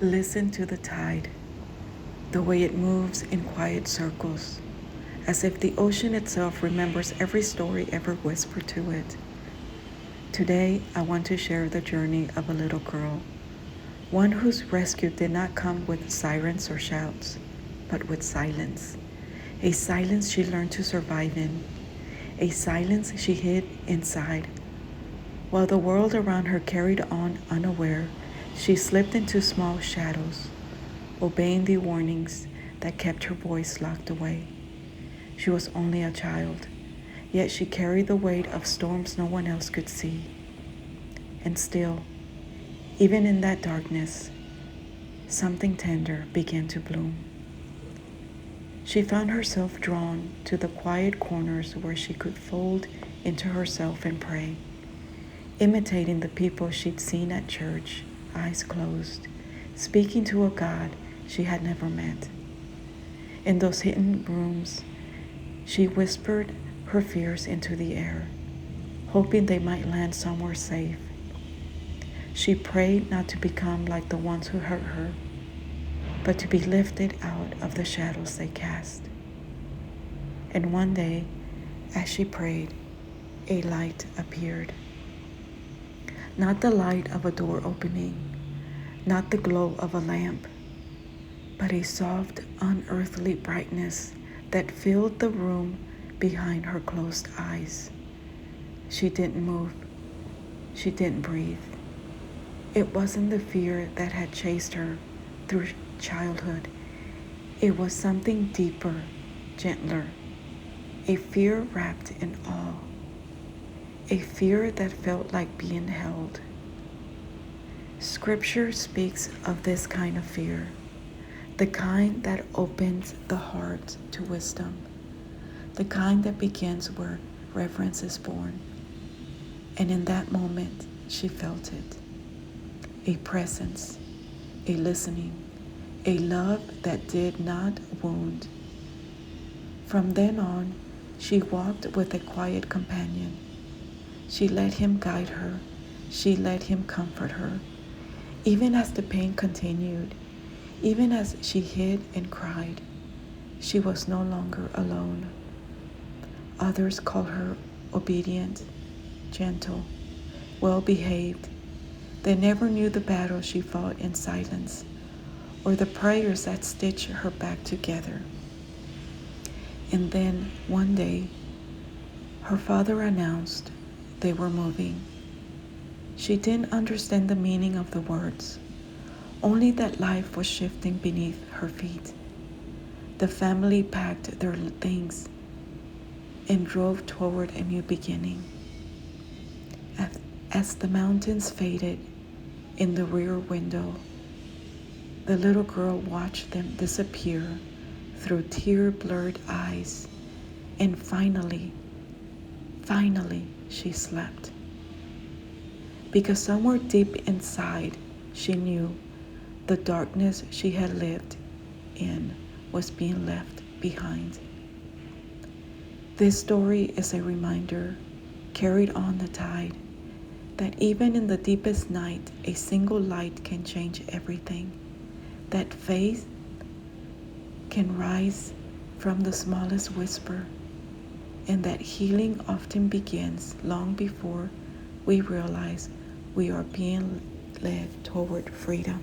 Listen to the tide, the way it moves in quiet circles, as if the ocean itself remembers every story ever whispered to it. Today, I want to share the journey of a little girl, one whose rescue did not come with sirens or shouts, but with silence. A silence she learned to survive in, a silence she hid inside. While the world around her carried on unaware, she slipped into small shadows, obeying the warnings that kept her voice locked away. She was only a child, yet she carried the weight of storms no one else could see. And still, even in that darkness, something tender began to bloom. She found herself drawn to the quiet corners where she could fold into herself and pray, imitating the people she'd seen at church, eyes closed, speaking to a God she had never met. In those hidden rooms, she whispered her fears into the air, hoping they might land somewhere safe. She prayed not to become like the ones who hurt her, but to be lifted out of the shadows they cast. And one day, as she prayed, a light appeared. Not the light of a door opening, not the glow of a lamp, but a soft, unearthly brightness that filled the room behind her closed eyes. She didn't move. She didn't breathe. It wasn't the fear that had chased her through childhood. It was something deeper, gentler, a fear wrapped in awe, a fear that felt like being held. Scripture speaks of this kind of fear, the kind that opens the heart to wisdom, the kind that begins where reverence is born. And in that moment, she felt it. A presence, a listening, a love that did not wound. From then on, she walked with a quiet companion. She let him guide her. She let him comfort her. Even as the pain continued, even as she hid and cried, she was no longer alone. Others called her obedient, gentle, well-behaved. They never knew the battle she fought in silence or the prayers that stitched her back together. And then, one day, her father announced they were moving. She didn't understand the meaning of the words, only that life was shifting beneath her feet. The family packed their things and drove toward a new beginning. As the mountains faded in the rear window, the little girl watched them disappear through tear-blurred eyes, and finally, she slept. Because somewhere deep inside, she knew the darkness she had lived in was being left behind. This story is a reminder, carried on the tide, that even in the deepest night, a single light can change everything. That faith can rise from the smallest whisper, and that healing often begins long before we realize we are being led toward freedom.